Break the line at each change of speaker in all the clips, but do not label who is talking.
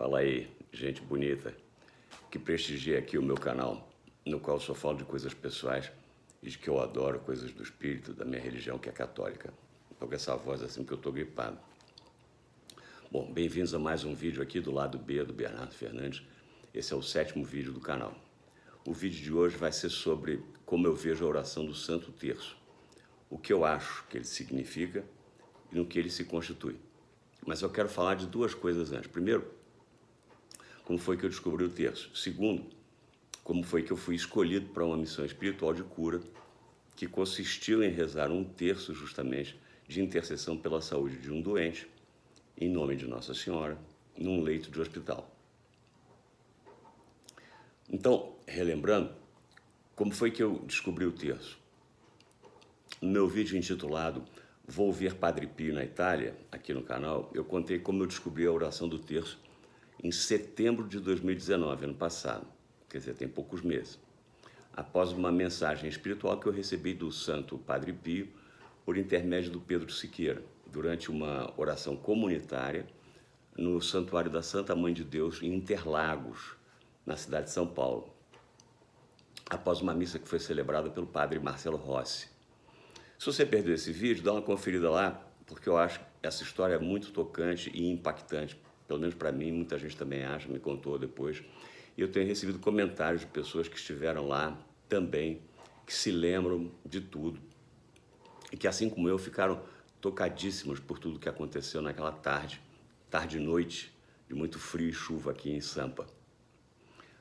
Fala aí, gente bonita, que prestigia aqui o meu canal, no qual só falo de coisas pessoais e de que eu adoro, coisas do espírito, da minha religião, que é católica. Estou com essa voz assim que eu estou gripado. Bom, bem-vindos a mais um vídeo aqui do lado B do Bernardo Fernandes. Esse é o 7º vídeo do canal. O vídeo de hoje vai ser sobre como eu vejo a oração do Santo Terço, o que eu acho que ele significa e no que ele se constitui. Mas eu quero falar de duas coisas antes. Primeiro, como foi que eu descobri o terço. Segundo, como foi que eu fui escolhido para uma missão espiritual de cura, que consistiu em rezar um terço justamente de intercessão pela saúde de um doente, em nome de Nossa Senhora, num leito de hospital. Então, relembrando, como foi que eu descobri o terço? No meu vídeo intitulado Vou ver Padre Pio na Itália, aqui no canal, eu contei como eu descobri a oração do terço em setembro de 2019, ano passado, quer dizer, tem poucos meses, após uma mensagem espiritual que eu recebi do Santo Padre Pio por intermédio do Pedro Siqueira, durante uma oração comunitária no Santuário da Santa Mãe de Deus, em Interlagos, na cidade de São Paulo, após uma missa que foi celebrada pelo Padre Marcelo Rossi. Se você perdeu esse vídeo, dá uma conferida lá, porque eu acho que essa história é muito tocante e impactante, pelo menos para mim, muita gente também acha, me contou depois. E eu tenho recebido comentários de pessoas que estiveram lá também, que se lembram de tudo, e que, assim como eu, ficaram tocadíssimos por tudo que aconteceu naquela tarde e noite, de muito frio e chuva aqui em Sampa.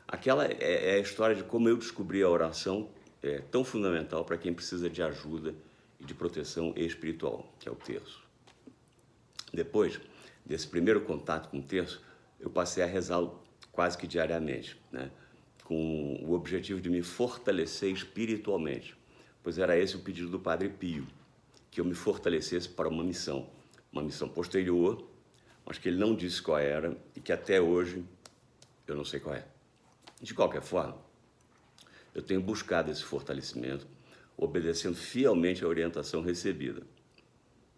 Aquela é a história de como eu descobri a oração tão fundamental para quem precisa de ajuda e de proteção espiritual, que é o terço. Depois desse primeiro contato com o terço, eu passei a rezá-lo quase que diariamente, né? Com o objetivo de me fortalecer espiritualmente, pois era esse o pedido do Padre Pio, que eu me fortalecesse para uma missão posterior, mas que ele não disse qual era e que até hoje eu não sei qual é. De qualquer forma, eu tenho buscado esse fortalecimento, obedecendo fielmente à orientação recebida.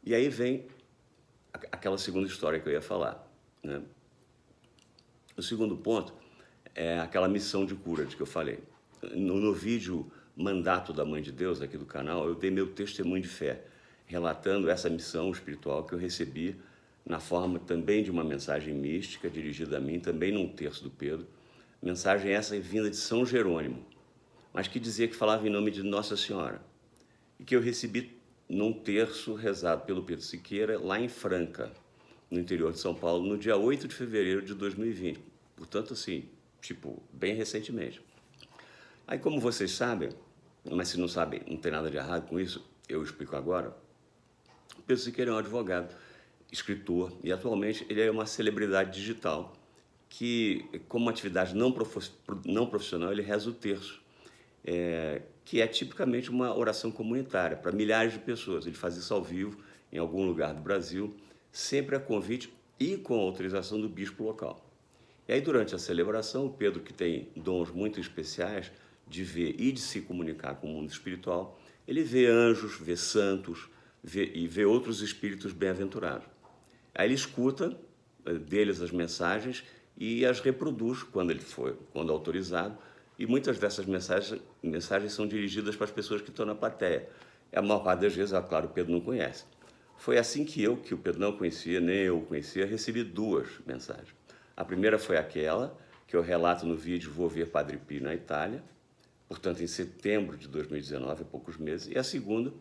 E aí vem aquela segunda história que eu ia falar, né? O segundo ponto é aquela missão de cura de que eu falei. No vídeo Mandato da Mãe de Deus, aqui do canal, eu dei meu testemunho de fé, relatando essa missão espiritual que eu recebi na forma também de uma mensagem mística dirigida a mim, também num terço do Pedro, mensagem essa vinda de São Jerônimo, mas que dizia que falava em nome de Nossa Senhora, e que eu recebi num terço rezado pelo Pedro Siqueira, lá em Franca, no interior de São Paulo, no dia 8 de fevereiro de 2020. Portanto, assim, bem recentemente. Aí, como vocês sabem, mas se não sabem, não tem nada de errado com isso, eu explico agora, o Pedro Siqueira é um advogado, escritor, e atualmente ele é uma celebridade digital, que, como atividade não profissional, ele reza o terço, que é tipicamente uma oração comunitária para milhares de pessoas. Ele faz isso ao vivo, em algum lugar do Brasil, sempre a convite e com autorização do bispo local. E aí, durante a celebração, o Pedro, que tem dons muito especiais de ver e de se comunicar com o mundo espiritual, ele vê anjos, vê santos e vê outros espíritos bem-aventurados. Aí ele escuta deles as mensagens e as reproduz quando autorizado, e muitas dessas mensagens são dirigidas para as pessoas que estão na plateia. A maior parte das vezes, claro, o Pedro não conhece. Foi assim que o Pedro não conhecia, nem eu o conhecia, recebi duas mensagens. A primeira foi aquela que eu relato no vídeo Vou ver Padre Pio na Itália, portanto em setembro de 2019, há poucos meses, e a segunda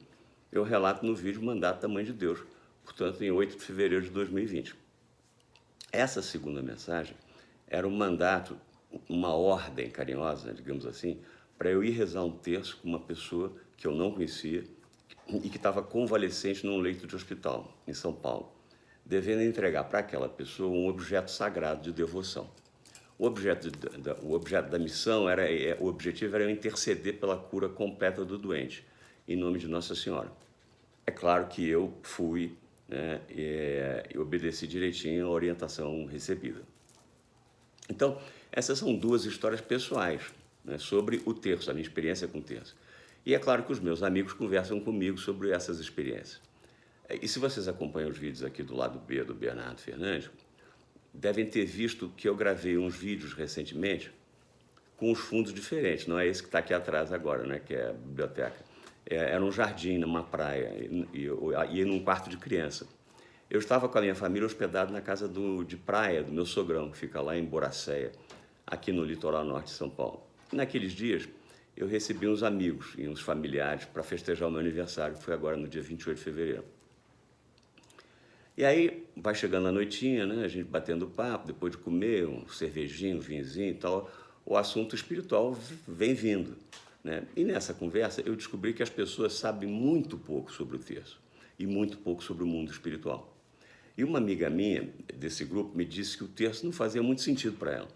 eu relato no vídeo Mandato da Mãe de Deus, portanto em 8 de fevereiro de 2020. Essa segunda mensagem era um mandato, uma ordem carinhosa, digamos assim, para eu ir rezar um terço com uma pessoa que eu não conhecia e que estava convalescente num leito de hospital, em São Paulo, devendo entregar para aquela pessoa um objeto sagrado de devoção. O objeto da missão, o objetivo era eu interceder pela cura completa do doente, em nome de Nossa Senhora. É claro que eu fui, né, e obedeci direitinho a orientação recebida. Então, essas são duas histórias pessoais, né, sobre o terço, a minha experiência com o terço. E é claro que os meus amigos conversam comigo sobre essas experiências. E se vocês acompanham os vídeos aqui do lado B do Bernardo Fernandes, devem ter visto que eu gravei uns vídeos recentemente com os fundos diferentes, não é esse que está aqui atrás agora, né, que é a biblioteca. Era um jardim, numa praia, e eu ia num quarto de criança. Eu estava com a minha família hospedado na casa de praia do meu sogrão, que fica lá em Boracéia, aqui no litoral norte de São Paulo. E naqueles dias, eu recebi uns amigos e uns familiares para festejar o meu aniversário, que foi agora no dia 28 de fevereiro. E aí, vai chegando a noitinha, né, a gente batendo papo, depois de comer um cervejinho, um vinhozinho e tal, o assunto espiritual vem vindo, né? E nessa conversa eu descobri que as pessoas sabem muito pouco sobre o terço e muito pouco sobre o mundo espiritual. E uma amiga minha desse grupo me disse que o terço não fazia muito sentido para ela,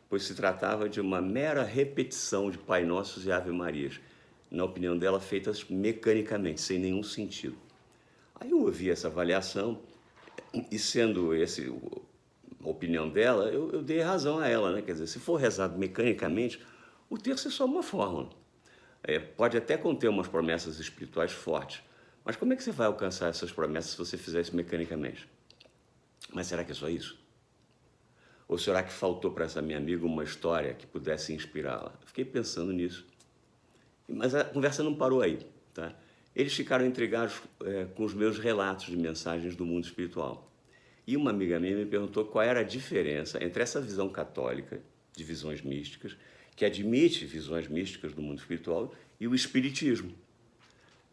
pois se tratava de uma mera repetição de Pai Nossos e Ave Marias, na opinião dela, feitas mecanicamente, sem nenhum sentido. Aí eu ouvi essa avaliação e, sendo esse a opinião dela, eu dei razão a ela, né? Quer dizer, se for rezado mecanicamente, o terço é só uma fórmula. Pode até conter umas promessas espirituais fortes, mas como é que você vai alcançar essas promessas se você fizer isso mecanicamente? Mas será que é só isso? Ou será que faltou para essa minha amiga uma história que pudesse inspirá-la? Fiquei pensando nisso. Mas a conversa não parou aí, tá? Eles ficaram intrigados com os meus relatos de mensagens do mundo espiritual. E uma amiga minha me perguntou qual era a diferença entre essa visão católica de visões místicas, que admite visões místicas do mundo espiritual, e o espiritismo.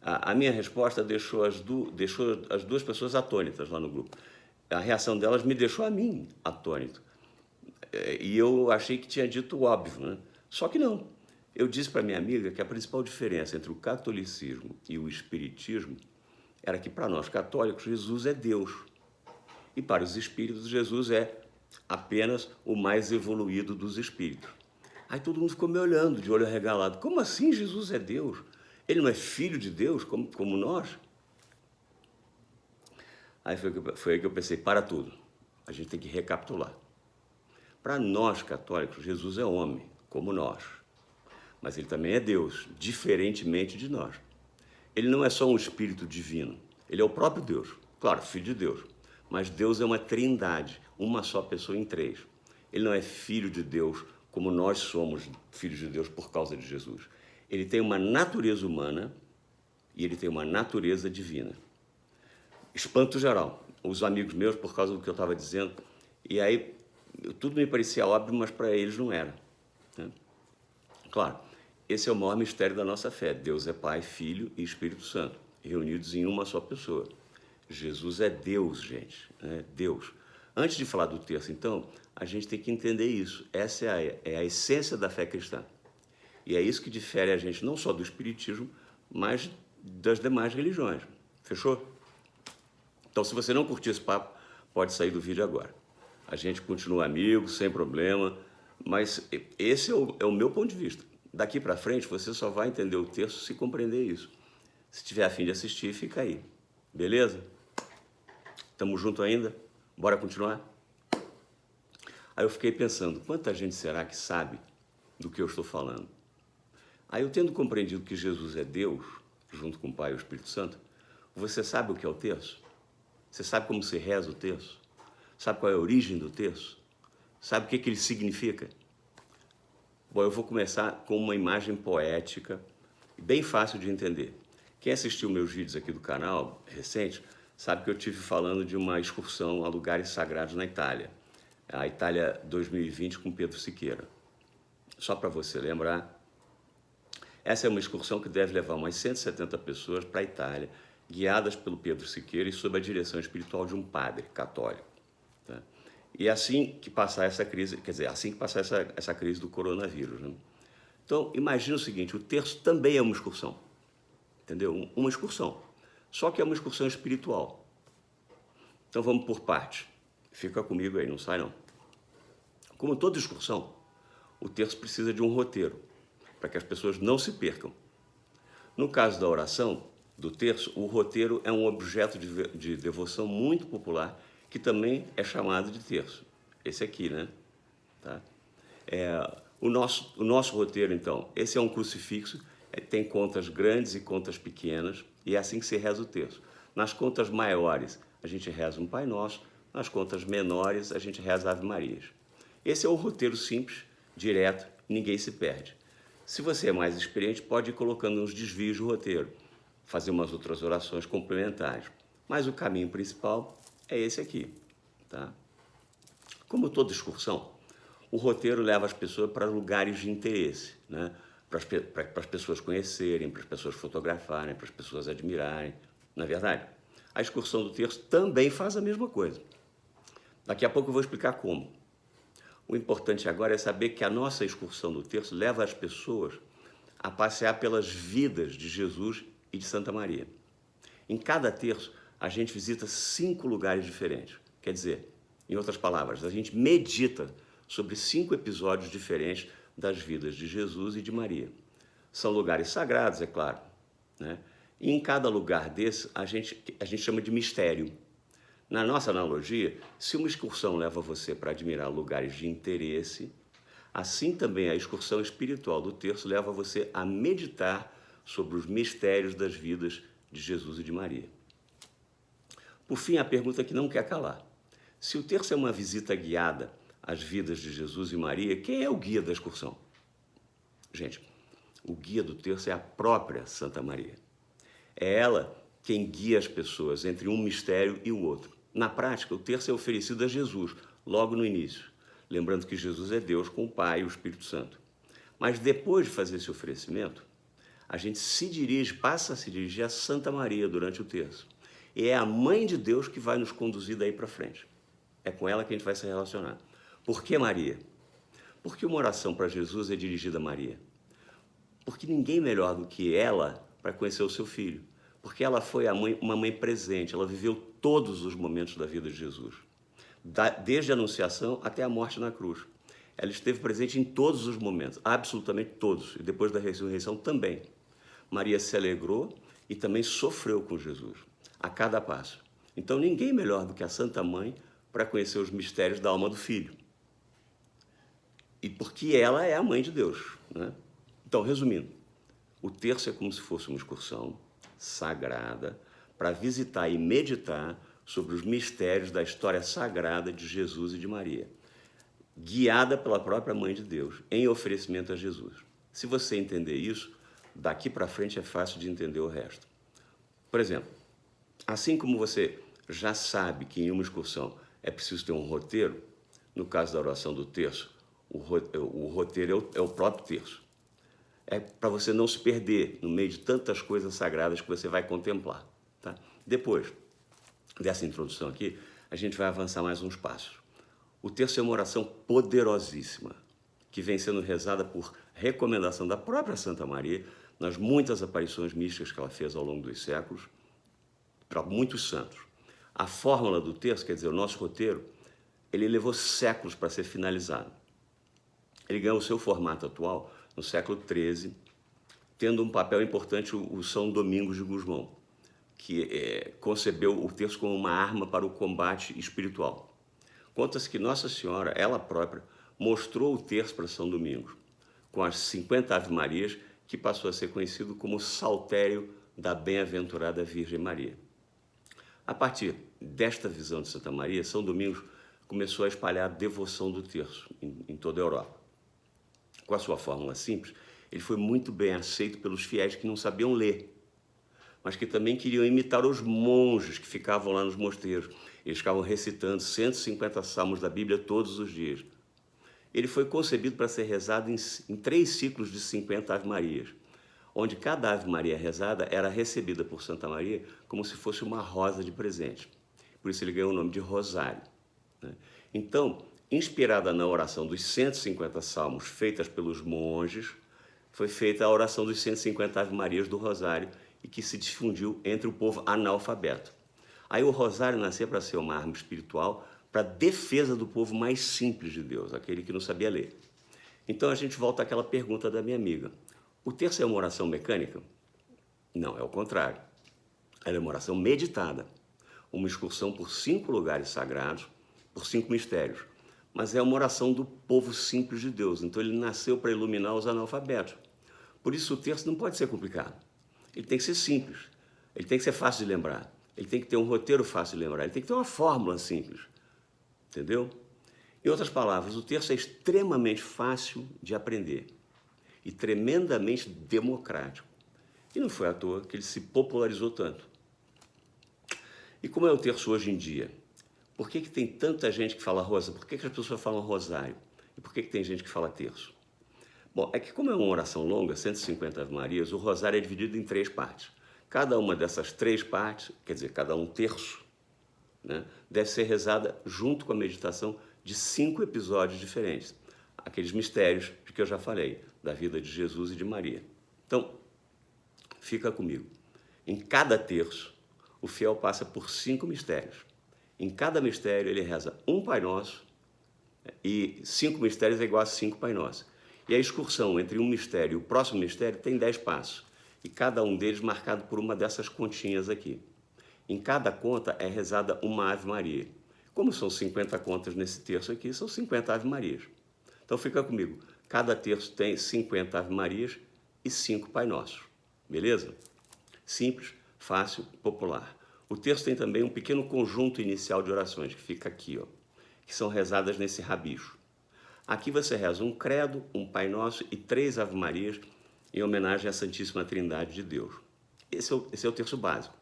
A minha resposta deixou as duas pessoas atônitas lá no grupo. A reação delas me deixou a mim atônito. E eu achei que tinha dito o óbvio, né? Só que não. Eu disse para minha amiga que a principal diferença entre o catolicismo e o espiritismo era que, para nós católicos, Jesus é Deus. E para os espíritos, Jesus é apenas o mais evoluído dos espíritos. Aí todo mundo ficou me olhando de olho arregalado. Como assim Jesus é Deus? Ele não é filho de Deus como nós? Aí foi aí que eu pensei, para tudo. A gente tem que recapitular. Para nós católicos, Jesus é homem, como nós. Mas ele também é Deus, diferentemente de nós. Ele não é só um espírito divino. Ele é o próprio Deus. Claro, filho de Deus. Mas Deus é uma trindade, uma só pessoa em três. Ele não é filho de Deus como nós somos filhos de Deus por causa de Jesus. Ele tem uma natureza humana e ele tem uma natureza divina. Espanto geral. Os amigos meus, por causa do que eu estava dizendo, e aí tudo me parecia óbvio, mas para eles não era, né? Claro, esse é o maior mistério da nossa fé. Deus é Pai, Filho e Espírito Santo, reunidos em uma só pessoa. Jesus é Deus, gente, né? Deus. Antes de falar do terço, então, a gente tem que entender isso. Essa é a essência da fé cristã. E é isso que difere a gente não só do espiritismo, mas das demais religiões. Fechou? Então, se você não curtiu esse papo, pode sair do vídeo agora. A gente continua amigo, sem problema, mas esse é o meu ponto de vista. Daqui para frente, você só vai entender o terço se compreender isso. Se tiver a fim de assistir, fica aí. Beleza? Tamo junto ainda? Bora continuar? Aí eu fiquei pensando, quanta gente será que sabe do que eu estou falando? Aí eu, tendo compreendido que Jesus é Deus, junto com o Pai e o Espírito Santo, você sabe o que é o terço? Você sabe como se reza o terço? Sabe qual é a origem do terço? Sabe o que ele significa? Bom, eu vou começar com uma imagem poética, bem fácil de entender. Quem assistiu meus vídeos aqui do canal, recente, sabe que eu estive falando de uma excursão a lugares sagrados na Itália. A Itália 2020 com Pedro Siqueira. Só para você lembrar, essa é uma excursão que deve levar umas 170 pessoas para a Itália, guiadas pelo Pedro Siqueira e sob a direção espiritual de um padre católico. Tá? E assim que passar essa crise, quer dizer, assim que passar essa crise do coronavírus, né? Então, imagina o seguinte, o terço também é uma excursão, entendeu? Uma excursão, só que é uma excursão espiritual. Então vamos por partes. Fica comigo aí, não sai não. Como toda excursão, o terço precisa de um roteiro, para que as pessoas não se percam. No caso da oração, do terço, o roteiro é um objeto de devoção muito popular, que também é chamado de terço. Esse aqui, né? Tá? O nosso roteiro, então, esse é um crucifixo, tem contas grandes e contas pequenas, e é assim que se reza o terço. Nas contas maiores, a gente reza um Pai Nosso, nas contas menores a gente reza Ave Marias. Esse é o roteiro simples, direto, ninguém se perde. Se você é mais experiente, pode ir colocando uns desvios do roteiro, fazer umas outras orações complementares. Mas o caminho principal é esse aqui, tá? Como toda excursão, o roteiro leva as pessoas para lugares de interesse, né? Para as pessoas conhecerem, para as pessoas fotografarem, para as pessoas admirarem. Na verdade, a excursão do terço também faz a mesma coisa. Daqui a pouco eu vou explicar como. O importante agora é saber que a nossa excursão do terço leva as pessoas a passear pelas vidas de Jesus e de Santa Maria. Em cada terço, a gente visita 5 lugares diferentes. Quer dizer, em outras palavras, a gente medita sobre 5 episódios diferentes das vidas de Jesus e de Maria. São lugares sagrados, é claro, né? E em cada lugar desse, a gente chama de mistério. Na nossa analogia, se uma excursão leva você para admirar lugares de interesse, assim também a excursão espiritual do terço leva você a meditar sobre os mistérios das vidas de Jesus e de Maria. Por fim, a pergunta que não quer calar. Se o terço é uma visita guiada às vidas de Jesus e Maria, quem é o guia da excursão? Gente, o guia do terço é a própria Santa Maria. É ela quem guia as pessoas entre um mistério e o outro. Na prática, o terço é oferecido a Jesus, logo no início. Lembrando que Jesus é Deus com o Pai e o Espírito Santo. Mas depois de fazer esse oferecimento, a gente passa a se dirigir a Santa Maria durante o terço. E é a Mãe de Deus que vai nos conduzir daí para frente. É com ela que a gente vai se relacionar. Por que Maria? Porque uma oração para Jesus é dirigida a Maria. Porque ninguém melhor do que ela para conhecer o seu filho. Porque ela foi uma mãe presente, ela viveu todos os momentos da vida de Jesus. Desde a Anunciação até a morte na cruz. Ela esteve presente em todos os momentos, absolutamente todos, e depois da ressurreição também. Maria se alegrou e também sofreu com Jesus, a cada passo. Então ninguém melhor do que a Santa Mãe para conhecer os mistérios da alma do Filho. E porque ela é a Mãe de Deus, né? Então, resumindo, o terço é como se fosse uma excursão sagrada para visitar e meditar sobre os mistérios da história sagrada de Jesus e de Maria, guiada pela própria Mãe de Deus, em oferecimento a Jesus. Se você entender isso, daqui para frente é fácil de entender o resto. Por exemplo, assim como você já sabe que em uma excursão é preciso ter um roteiro, no caso da oração do terço, o roteiro é o próprio terço. É para você não se perder no meio de tantas coisas sagradas que você vai contemplar, tá? Depois dessa introdução aqui, a gente vai avançar mais uns passos. O terço é uma oração poderosíssima, que vem sendo rezada por recomendação da própria Santa Maria, nas muitas aparições místicas que ela fez ao longo dos séculos, para muitos santos. A fórmula do terço, quer dizer, o nosso roteiro, ele levou séculos para ser finalizado. Ele ganhou o seu formato atual no século XIII, tendo um papel importante o São Domingos de Gusmão, que concebeu o terço como uma arma para o combate espiritual. Conta-se que Nossa Senhora, ela própria, mostrou o terço para São Domingos, com as 50 Ave-Marias, que passou a ser conhecido como Saltério da Bem-aventurada Virgem Maria. A partir desta visão de Santa Maria, São Domingos começou a espalhar a devoção do terço em toda a Europa. Com a sua fórmula simples, ele foi muito bem aceito pelos fiéis que não sabiam ler, mas que também queriam imitar os monges que ficavam lá nos mosteiros. Eles ficavam recitando 150 salmos da Bíblia todos os dias. Ele foi concebido para ser rezado em 3 ciclos de 50 Ave-Marias, onde cada Ave-Maria rezada era recebida por Santa Maria como se fosse uma rosa de presente. Por isso ele ganhou o nome de Rosário, né? Então, inspirada na oração dos 150 salmos feitas pelos monges, foi feita a oração dos 150 Ave-Marias do Rosário e que se difundiu entre o povo analfabeto. Aí o Rosário nasceu para ser uma arma espiritual para a defesa do povo mais simples de Deus, aquele que não sabia ler. Então a gente volta àquela pergunta da minha amiga. O terço é uma oração mecânica? Não, é o contrário. Ela é uma oração meditada, uma excursão por 5 lugares sagrados, por 5 mistérios. Mas é uma oração do povo simples de Deus, então ele nasceu para iluminar os analfabetos. Por isso o terço não pode ser complicado. Ele tem que ser simples, ele tem que ser fácil de lembrar, ele tem que ter um roteiro fácil de lembrar, ele tem que ter uma fórmula simples. entendeu? Em outras palavras, o terço é extremamente fácil de aprender e tremendamente democrático. E não foi à toa que ele se popularizou tanto. E como é o terço hoje em dia? Por que tem tanta gente que fala rosário? Por que as pessoas falam rosário? E por que tem gente que fala terço? Bom, é que como é uma oração longa, 150 Ave-Marias, o rosário é dividido em 3 partes. Cada uma dessas 3 partes, quer dizer, cada um terço, né, deve ser rezada junto com a meditação de 5 episódios diferentes. Aqueles mistérios de que eu já falei, da vida de Jesus e de Maria. Então, fica comigo. Em cada terço, o fiel passa por 5 mistérios. Em cada mistério, ele reza um Pai Nosso, e 5 mistérios é igual a 5 Pai Nosso. E a excursão entre um mistério e o próximo mistério tem 10 passos, e cada um deles marcado por uma dessas continhas aqui. Em cada conta é rezada uma Ave Maria. Como são 50 contas nesse terço aqui, são 50 Ave Marias. Então fica comigo, cada terço tem 50 Ave Marias e 5 Pai Nossos, beleza? Simples, fácil, popular. O terço tem também um pequeno conjunto inicial de orações, que fica aqui, ó, que são rezadas nesse rabicho. Aqui você reza um credo, um Pai Nosso e 3 Ave Marias em homenagem à Santíssima Trindade de Deus. Esse é o terço básico.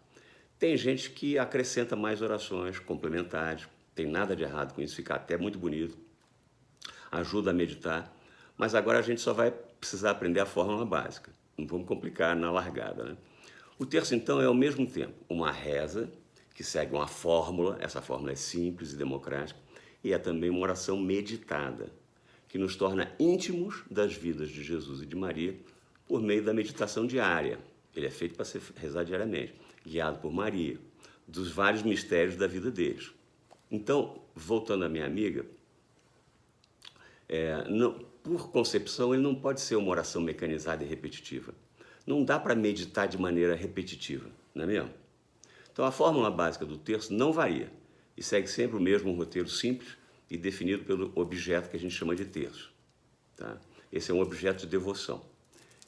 Tem gente que acrescenta mais orações complementares, tem nada de errado com isso, fica até muito bonito, ajuda a meditar, mas agora a gente só vai precisar aprender a fórmula básica, não vamos complicar na largada, né? O terço, então, é ao mesmo tempo uma reza, que segue uma fórmula, essa fórmula é simples e democrática, e é também uma oração meditada, que nos torna íntimos das vidas de Jesus e de Maria por meio da meditação diária. Ele é feito para ser rezado diariamente, guiado por Maria, dos vários mistérios da vida deles. Então, voltando à minha amiga, por concepção, ele não pode ser uma oração mecanizada e repetitiva. Não dá para meditar de maneira repetitiva, não é mesmo? Então, a fórmula básica do terço não varia e segue sempre o mesmo roteiro simples e definido pelo objeto que a gente chama de terço. Tá? Esse é um objeto de devoção.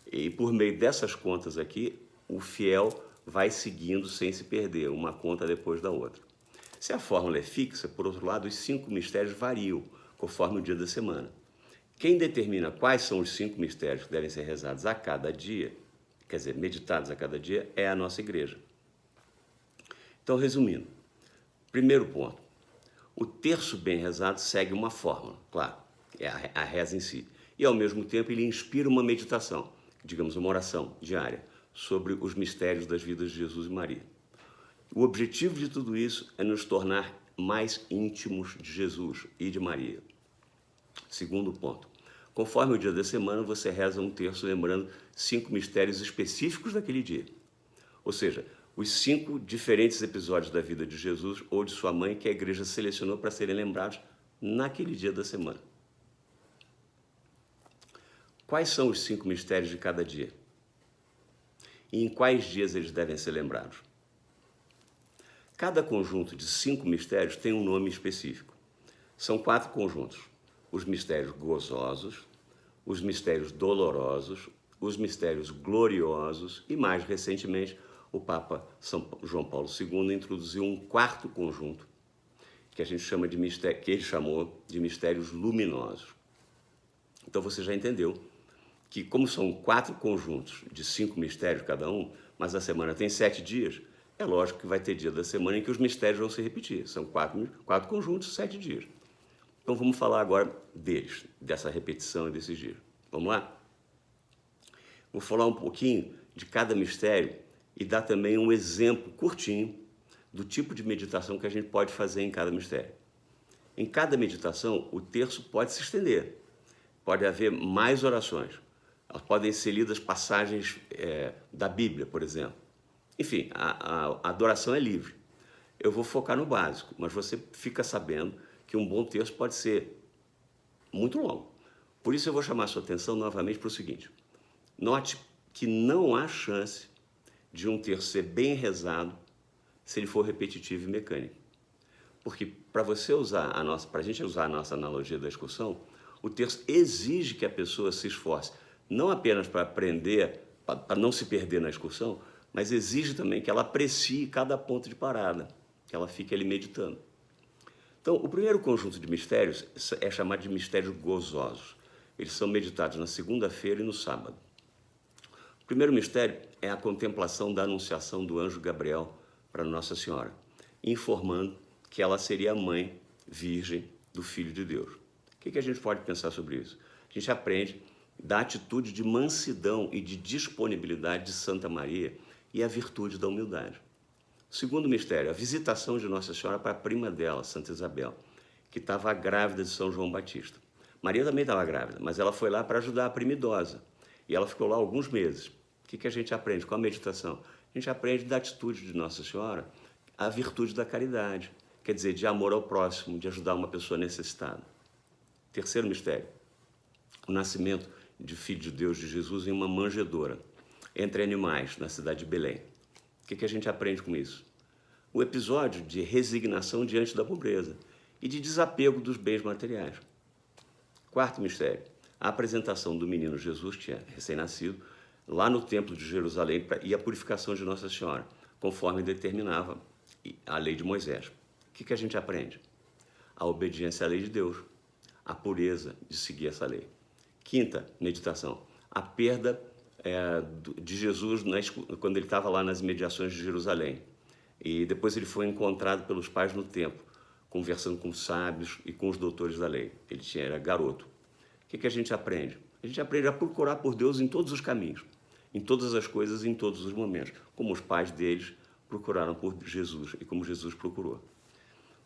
E por meio dessas contas aqui, o fiel vai seguindo sem se perder, uma conta depois da outra. Se a fórmula é fixa, por outro lado, os 5 mistérios variam conforme o dia da semana. Quem determina quais são os 5 mistérios que devem ser rezados a cada dia, quer dizer, meditados a cada dia, é a nossa igreja. Então, resumindo, primeiro ponto, o terço bem rezado segue uma fórmula, claro, é a reza em si. E, ao mesmo tempo, ele inspira uma meditação, digamos, uma oração diária, sobre os mistérios das vidas de Jesus e Maria. O objetivo de tudo isso é nos tornar mais íntimos de Jesus e de Maria. Segundo ponto, conforme o dia da semana, você reza um terço lembrando 5 mistérios específicos daquele dia. Ou seja, os 5 diferentes episódios da vida de Jesus ou de sua mãe que a igreja selecionou para serem lembrados naquele dia da semana. Quais são os 5 mistérios de cada dia? E em quais dias eles devem ser lembrados? Cada conjunto de 5 mistérios tem um nome específico. São 4 conjuntos: os mistérios gozosos, os mistérios dolorosos, os mistérios gloriosos e, mais recentemente, o Papa São João Paulo II introduziu um 4º conjunto, que a gente chama de mistério, que ele chamou de mistérios luminosos. Então você já entendeu que, como são 4 conjuntos de 5 mistérios cada um, mas a semana tem 7 dias, é lógico que vai ter dia da semana em que os mistérios vão se repetir. São 4 conjuntos, 7 dias. Então vamos falar agora deles, dessa repetição e desses dias. Vamos lá? Vou falar um pouquinho de cada mistério e dar também um exemplo curtinho do tipo de meditação que a gente pode fazer em cada mistério. Em cada meditação, o terço pode se estender, pode haver mais orações, elas podem ser lidas passagens da Bíblia, por exemplo. Enfim, a adoração é livre. Eu vou focar no básico, mas você fica sabendo que um bom terço pode ser muito longo. Por isso eu vou chamar a sua atenção novamente para o seguinte: note que não há chance de um terço ser bem rezado se ele for repetitivo e mecânico. Porque para a gente usar a nossa analogia da excursão, o terço exige que a pessoa se esforce, não apenas para aprender, para não se perder na excursão, mas exige também que ela aprecie cada ponto de parada, que ela fique ali meditando. Então, o primeiro conjunto de mistérios é chamado de mistérios gozosos. Eles são meditados na segunda-feira e no sábado. O primeiro mistério é a contemplação da anunciação do anjo Gabriel para Nossa Senhora, informando que ela seria a mãe virgem do Filho de Deus. O que a gente pode pensar sobre isso? A gente aprende da atitude de mansidão e de disponibilidade de Santa Maria e a virtude da humildade. O segundo mistério, a visitação de Nossa Senhora para a prima dela, Santa Isabel, que estava grávida de São João Batista. Maria também estava grávida, mas ela foi lá para ajudar a prima idosa. E ela ficou lá alguns meses. O que a gente aprende com a meditação? A gente aprende da atitude de Nossa Senhora a virtude da caridade, quer dizer, de amor ao próximo, de ajudar uma pessoa necessitada. Terceiro mistério, o nascimento de Filho de Deus, de Jesus, em uma manjedoura, entre animais, na cidade de Belém. O que a gente aprende com isso? O episódio de resignação diante da pobreza e de desapego dos bens materiais. Quarto mistério, a apresentação do menino Jesus, que tinha recém-nascido, lá no templo de Jerusalém e a purificação de Nossa Senhora, conforme determinava a lei de Moisés. O que a gente aprende? A obediência à lei de Deus, a pureza de seguir essa lei. Quinta meditação, a perda de Jesus quando ele estava lá nas imediações de Jerusalém. E depois ele foi encontrado pelos pais no templo, conversando com os sábios e com os doutores da lei. Ele era garoto. O que a gente aprende? A gente aprende a procurar por Deus em todos os caminhos, em todas as coisas, em todos os momentos, como os pais deles procuraram por Jesus e como Jesus procurou.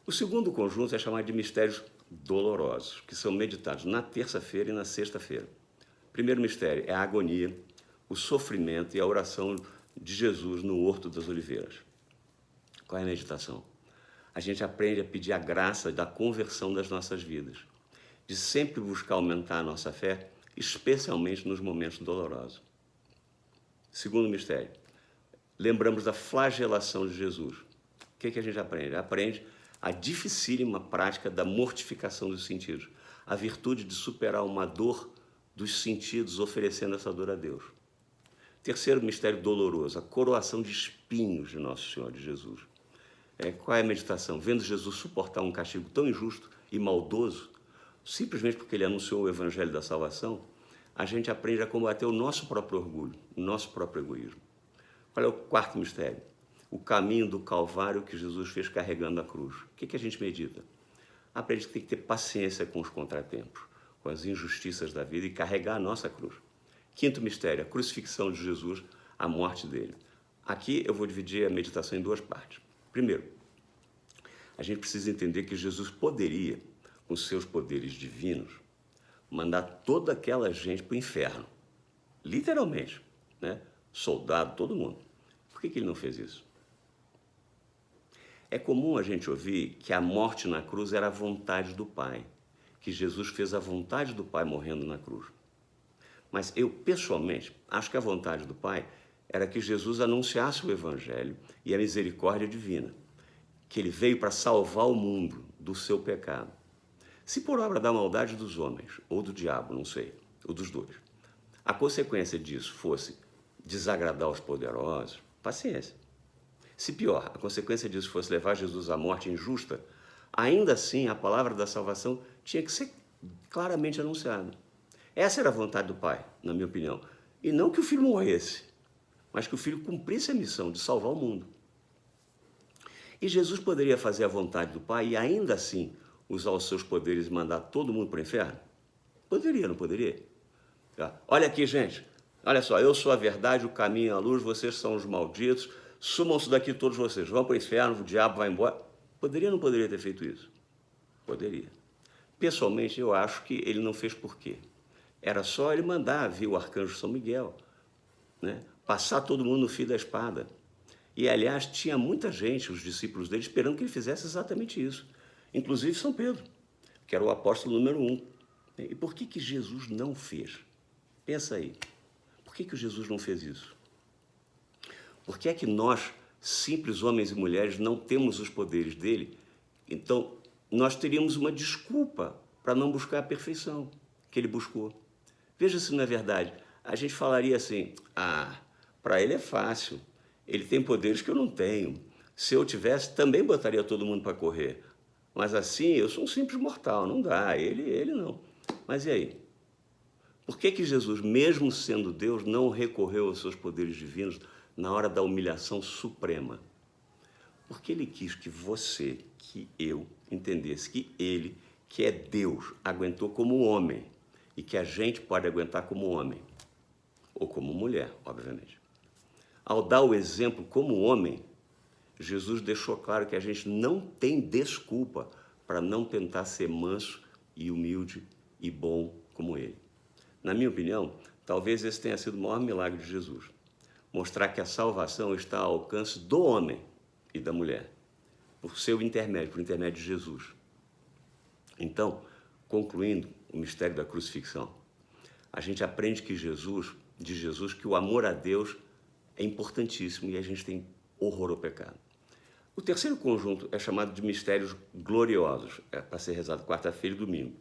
O segundo conjunto é chamado de mistérios dolorosos, que são meditados na terça-feira e na sexta-feira. O primeiro mistério é a agonia, o sofrimento e a oração de Jesus no Horto das Oliveiras. Qual é a meditação? A gente aprende a pedir a graça da conversão das nossas vidas, de sempre buscar aumentar a nossa fé, especialmente nos momentos dolorosos. Segundo mistério, lembramos da flagelação de Jesus. O que a gente aprende? Aprende a dificílima prática da mortificação dos sentidos, a virtude de superar uma dor dos sentidos, oferecendo essa dor a Deus. Terceiro mistério doloroso, a coroação de espinhos de Nosso Senhor, de Jesus. Qual é a meditação? Vendo Jesus suportar um castigo tão injusto e maldoso, simplesmente porque ele anunciou o evangelho da salvação, a gente aprende a combater o nosso próprio orgulho, o nosso próprio egoísmo. Qual é o quarto mistério? O caminho do Calvário que Jesus fez carregando a cruz. O que a gente medita? Aprende que tem que ter paciência com os contratempos, com as injustiças da vida e carregar a nossa cruz. Quinto mistério, a crucifixão de Jesus, a morte dele. Aqui eu vou dividir a meditação em duas partes. Primeiro, a gente precisa entender que Jesus poderia, com seus poderes divinos, mandar toda aquela gente para o inferno. Literalmente, né? Soldado, todo mundo. Por que ele não fez isso? É comum a gente ouvir que a morte na cruz era a vontade do Pai, que Jesus fez a vontade do Pai morrendo na cruz. Mas eu, pessoalmente, acho que a vontade do Pai era que Jesus anunciasse o Evangelho e a misericórdia divina, que ele veio para salvar o mundo do seu pecado. Se por obra da maldade dos homens, ou do diabo, não sei, ou dos dois, a consequência disso fosse desagradar os poderosos, paciência. Se pior, a consequência disso fosse levar Jesus à morte injusta, ainda assim a palavra da salvação tinha que ser claramente anunciada. Essa era a vontade do Pai, na minha opinião. E não que o Filho morresse, mas que o Filho cumprisse a missão de salvar o mundo. E Jesus poderia fazer a vontade do Pai e ainda assim usar os seus poderes e mandar todo mundo para o inferno? Poderia, não poderia? Olha aqui, gente. Olha só, eu sou a verdade, o caminho e a luz, vocês são os malditos, sumam-se daqui todos vocês, vão para o inferno, o diabo vai embora. Poderia ou não poderia ter feito isso? Poderia. Pessoalmente, eu acho que ele não fez por quê? Era só ele mandar vir o arcanjo São Miguel, né? Passar todo mundo no fio da espada. E, aliás, tinha muita gente, os discípulos dele, esperando que ele fizesse exatamente isso. Inclusive São Pedro, que era o apóstolo número 1. E por que Jesus não fez? Pensa aí. Por que Jesus não fez isso? Por que é que nós, simples homens e mulheres, não temos os poderes dele? Então, nós teríamos uma desculpa para não buscar a perfeição que ele buscou. Veja se não é verdade. A gente falaria assim, para ele é fácil, ele tem poderes que eu não tenho. Se eu tivesse, também botaria todo mundo para correr. Mas assim, eu sou um simples mortal, não dá, ele não. Mas e aí? Por que Jesus, mesmo sendo Deus, não recorreu aos seus poderes divinos na hora da humilhação suprema? Porque ele quis que você, que eu, entendesse que ele, que é Deus, aguentou como homem e que a gente pode aguentar como homem ou como mulher, obviamente. Ao dar o exemplo como homem, Jesus deixou claro que a gente não tem desculpa para não tentar ser manso e humilde e bom como ele. Na minha opinião, talvez esse tenha sido o maior milagre de Jesus. Mostrar que a salvação está ao alcance do homem e da mulher, por seu intermédio, por intermédio de Jesus. Então, concluindo o mistério da crucifixão, a gente aprende que de Jesus, que o amor a Deus é importantíssimo e a gente tem horror ao pecado. O terceiro conjunto é chamado de mistérios gloriosos, para ser rezado quarta-feira e domingo.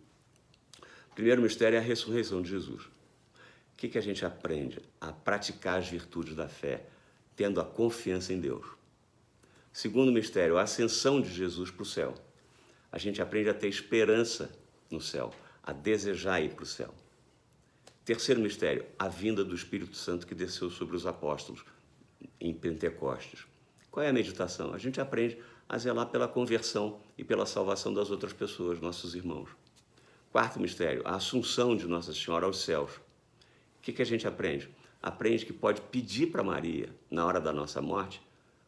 O primeiro mistério é a ressurreição de Jesus. O que a gente aprende? A praticar as virtudes da fé, tendo a confiança em Deus. Segundo mistério, a ascensão de Jesus para o céu. A gente aprende a ter esperança no céu, a desejar ir para o céu. Terceiro mistério, a vinda do Espírito Santo que desceu sobre os apóstolos em Pentecostes. Qual é a meditação? A gente aprende a zelar pela conversão e pela salvação das outras pessoas, nossos irmãos. Quarto mistério, a assunção de Nossa Senhora aos céus. O que a gente aprende? Aprende que pode pedir para Maria, na hora da nossa morte,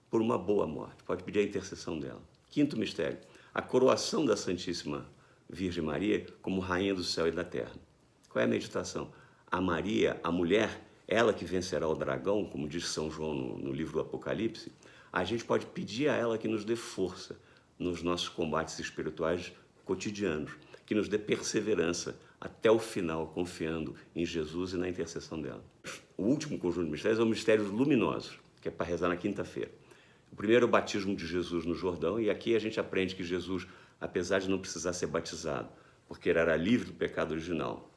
por uma boa morte. Pode pedir a intercessão dela. Quinto mistério, a coroação da Santíssima Virgem Maria como Rainha do céu e da terra. Qual é a meditação? A Maria, a mulher, ela que vencerá o dragão, como diz São João no livro do Apocalipse, a gente pode pedir a ela que nos dê força nos nossos combates espirituais cotidianos, que nos dê perseverança até o final, confiando em Jesus e na intercessão dela. O último conjunto de mistérios é os mistérios luminosos, que é para rezar na quinta-feira. O primeiro é o batismo de Jesus no Jordão, e aqui a gente aprende que Jesus, apesar de não precisar ser batizado, porque ele era livre do pecado original,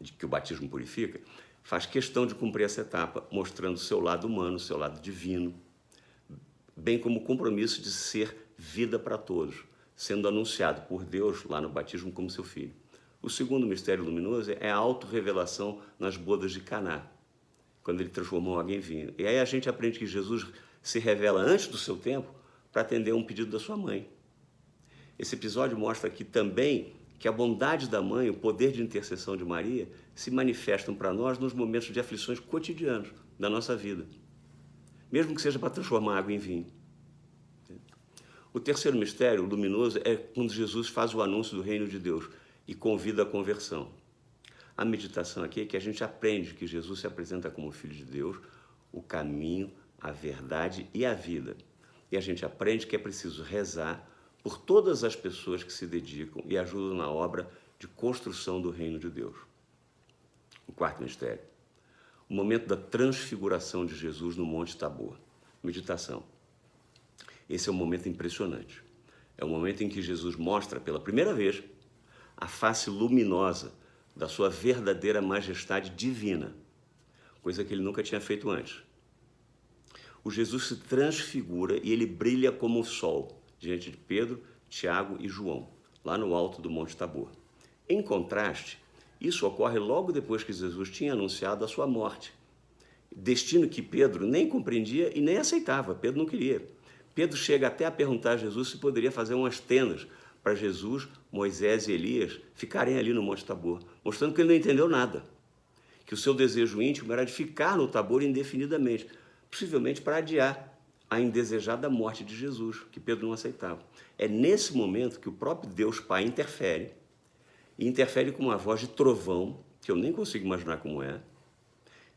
de que o batismo purifica, faz questão de cumprir essa etapa, mostrando o seu lado humano, o seu lado divino, bem como o compromisso de ser vida para todos, sendo anunciado por Deus lá no batismo como seu filho. O segundo mistério luminoso é a autorrevelação nas bodas de Caná, quando ele transformou água em vinho. E aí a gente aprende que Jesus se revela antes do seu tempo para atender a um pedido da sua mãe. Esse episódio mostra aqui também que a bondade da mãe, o poder de intercessão de Maria, se manifestam para nós nos momentos de aflições cotidianos da nossa vida, mesmo que seja para transformar água em vinho. O terceiro mistério luminoso é quando Jesus faz o anúncio do reino de Deus e convida à conversão. A meditação aqui é que a gente aprende que Jesus se apresenta como Filho de Deus, o caminho, a verdade e a vida. E a gente aprende que é preciso rezar por todas as pessoas que se dedicam e ajudam na obra de construção do reino de Deus. O quarto mistério, o momento da transfiguração de Jesus no Monte Tabor. Meditação. Esse é um momento impressionante. É o momento em que Jesus mostra pela primeira vez a face luminosa da sua verdadeira majestade divina, coisa que ele nunca tinha feito antes. O Jesus se transfigura e ele brilha como o sol diante de Pedro, Tiago e João, lá no alto do Monte Tabor. Em contraste, isso ocorre logo depois que Jesus tinha anunciado a sua morte, destino que Pedro nem compreendia e nem aceitava. Pedro não queria. Pedro chega até a perguntar a Jesus se poderia fazer umas tendas para Jesus, Moisés e Elias ficarem ali no Monte Tabor, mostrando que ele não entendeu nada, que o seu desejo íntimo era de ficar no Tabor indefinidamente, possivelmente para adiar a indesejada morte de Jesus, que Pedro não aceitava. É nesse momento que o próprio Deus Pai interfere, e interfere com uma voz de trovão, que eu nem consigo imaginar como é,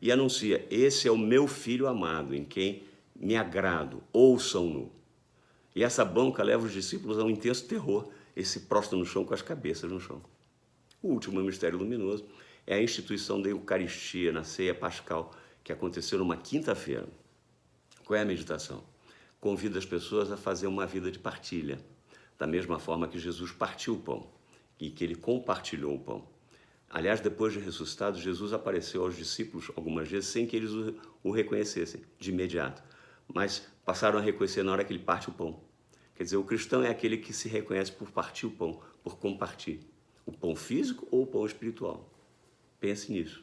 e anuncia: esse é o meu filho amado, em quem me agrado, ouçam-no. E essa bronca leva os discípulos a um intenso terror, eles se prostram no chão com as cabeças no chão. O último mistério luminoso é a instituição da Eucaristia na ceia pascal, que aconteceu numa quinta-feira. Qual é a meditação? Convida as pessoas a fazer uma vida de partilha, da mesma forma que Jesus partiu o pão e que ele compartilhou o pão. Aliás, depois de ressuscitado, Jesus apareceu aos discípulos algumas vezes sem que eles o reconhecessem de imediato, mas passaram a reconhecer na hora que ele parte o pão. Quer dizer, o cristão é aquele que se reconhece por partir o pão, por compartilhar. O pão físico ou o pão espiritual. Pense nisso.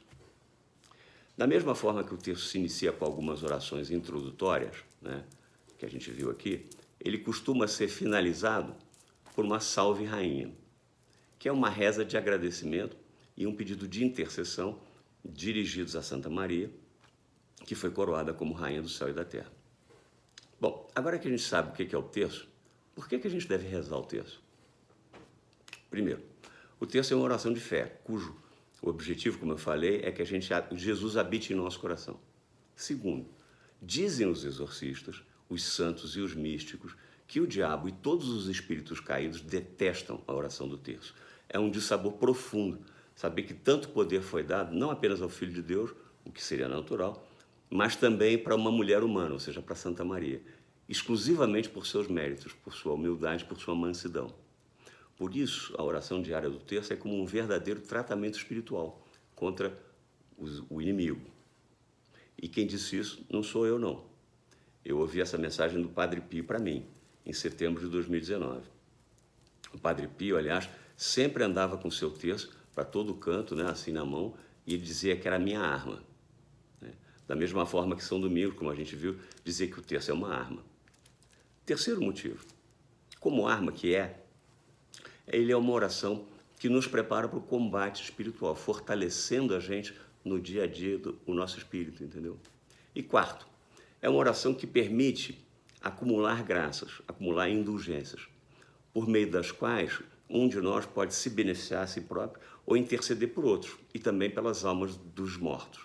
Da mesma forma que o texto se inicia com algumas orações introdutórias, né, que a gente viu aqui, ele costuma ser finalizado por uma salve rainha, que é uma reza de agradecimento e um pedido de intercessão dirigidos a Santa Maria, que foi coroada como Rainha do Céu e da Terra. Bom, agora que a gente sabe o que é o terço, por que a gente deve rezar o terço? Primeiro, o terço é uma oração de fé, cujo objetivo, como eu falei, é que Jesus habite em nosso coração. Segundo, dizem os exorcistas, os santos e os místicos, que o diabo e todos os espíritos caídos detestam a oração do terço. É um dissabor profundo, saber que tanto poder foi dado, não apenas ao Filho de Deus, o que seria natural, mas também para uma mulher humana, ou seja, para Santa Maria, exclusivamente por seus méritos, por sua humildade, por sua mansidão. Por isso, a oração diária do terço é como um verdadeiro tratamento espiritual contra o inimigo. E quem disse isso não sou eu, não. Eu ouvi essa mensagem do Padre Pio para mim, em setembro de 2019. O Padre Pio, aliás, sempre andava com seu terço para todo canto, né, assim na mão, e ele dizia que era a minha arma. Né? Da mesma forma que São Domingos, como a gente viu, dizia que o terço é uma arma. Terceiro motivo, como arma que ele é uma oração que nos prepara para o combate espiritual, fortalecendo a gente no dia a dia do nosso espírito, entendeu? E quarto, é uma oração que permite acumular graças, acumular indulgências, por meio das quais um de nós pode se beneficiar a si próprio ou interceder por outros, e também pelas almas dos mortos.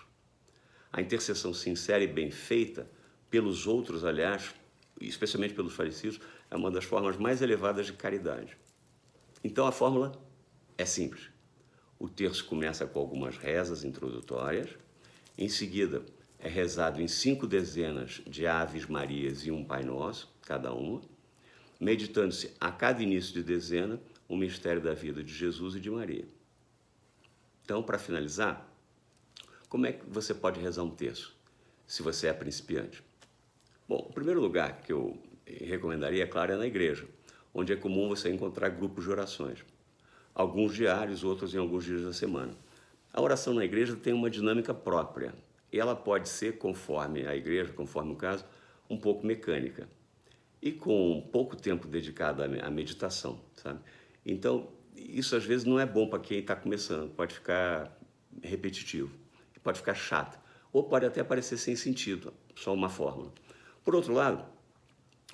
A intercessão sincera e bem feita pelos outros, aliás, especialmente pelos falecidos, é uma das formas mais elevadas de caridade. Então a fórmula é simples. O terço começa com algumas rezas introdutórias, em seguida é rezado em 5 dezenas de Aves Marias e um Pai Nosso, cada uma, meditando-se a cada início de dezena o mistério da vida de Jesus e de Maria. Então, para finalizar, como é que você pode rezar um terço, se você é principiante? Bom, o primeiro lugar que eu recomendaria, é claro, é na igreja, onde é comum você encontrar grupos de orações. Alguns diários, outros em alguns dias da semana. A oração na igreja tem uma dinâmica própria. E ela pode ser, conforme a igreja, conforme o caso, um pouco mecânica. E com pouco tempo dedicado à meditação, sabe? Então, isso às vezes não é bom para quem está começando. Pode ficar repetitivo, pode ficar chato. Ou pode até parecer sem sentido, só uma fórmula. Por outro lado,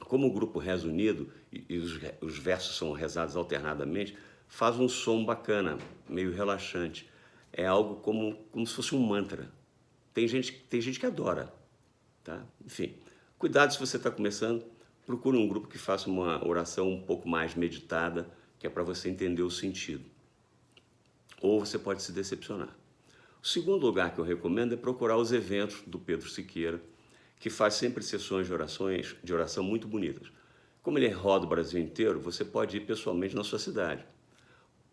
como o grupo reza unido e os versos são rezados alternadamente, faz um som bacana, meio relaxante. É algo como se fosse um mantra. Tem gente que adora. Tá? Enfim, cuidado se você está começando, procure um grupo que faça uma oração um pouco mais meditada, que é para você entender o sentido. Ou você pode se decepcionar. O segundo lugar que eu recomendo é procurar os eventos do Pedro Siqueira, que faz sempre sessões de oração muito bonitas. Como ele roda o Brasil inteiro, você pode ir pessoalmente na sua cidade.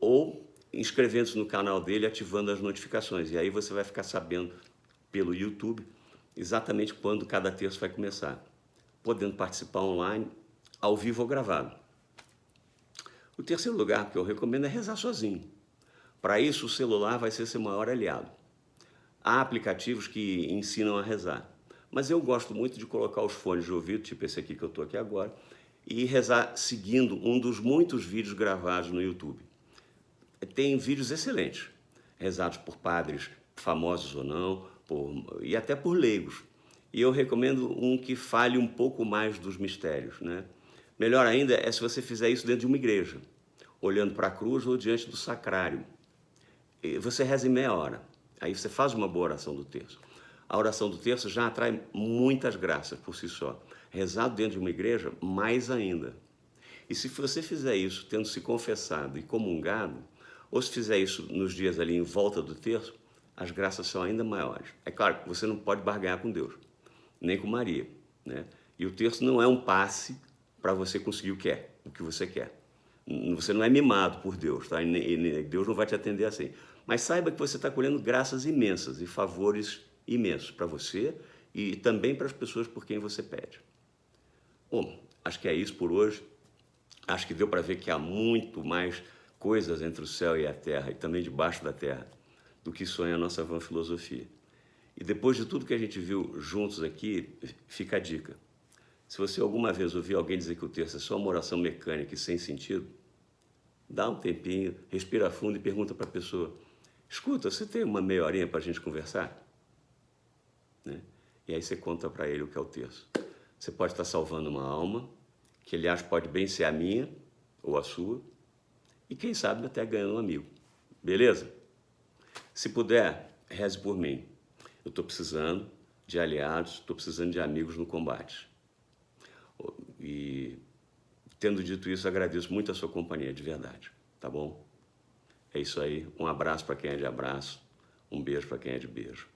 Ou inscrevendo-se no canal dele, ativando as notificações. E aí você vai ficar sabendo pelo YouTube exatamente quando cada terço vai começar, podendo participar online, ao vivo ou gravado. O terceiro lugar que eu recomendo é rezar sozinho. Para isso, o celular vai ser seu maior aliado. Há aplicativos que ensinam a rezar, mas eu gosto muito de colocar os fones de ouvido, tipo esse aqui que eu estou aqui agora, e rezar seguindo um dos muitos vídeos gravados no YouTube. Tem vídeos excelentes, rezados por padres famosos ou não, e até por leigos. E eu recomendo um que fale um pouco mais dos mistérios, né? Melhor ainda é se você fizer isso dentro de uma igreja, olhando para a cruz ou diante do sacrário. E você reza em meia hora, aí você faz uma boa oração do terço. A oração do terço já atrai muitas graças por si só. Rezado dentro de uma igreja, mais ainda. E se você fizer isso tendo se confessado e comungado, ou se fizer isso nos dias ali em volta do terço, as graças são ainda maiores. É claro que você não pode barganhar com Deus, nem com Maria, né? E o terço não é um passe para você conseguir o que você quer. Você não é mimado por Deus, tá? E Deus não vai te atender assim. Mas saiba que você está colhendo graças imensas e favores imensos para você e também para as pessoas por quem você pede. Bom, acho que é isso por hoje. acho que deu para ver que há muito mais coisas entre o céu e a terra, e também debaixo da terra, do que sonha a nossa vã filosofia. E depois de tudo que a gente viu juntos aqui, fica a dica. Se você alguma vez ouvir alguém dizer que o terço é só uma oração mecânica e sem sentido, dá um tempinho, respira fundo e pergunta para a pessoa: escuta, você tem uma meia horinha para a gente conversar? Né? E aí você conta para ele o que é o terço. Você pode estar salvando uma alma, que aliás pode bem ser a minha ou a sua, e quem sabe até ganhando um amigo. Beleza? Se puder, reze por mim. Eu estou precisando de aliados, estou precisando de amigos no combate. E, tendo dito isso, agradeço muito a sua companhia, de verdade. Tá bom? É isso aí. Um abraço para quem é de abraço, um beijo para quem é de beijo.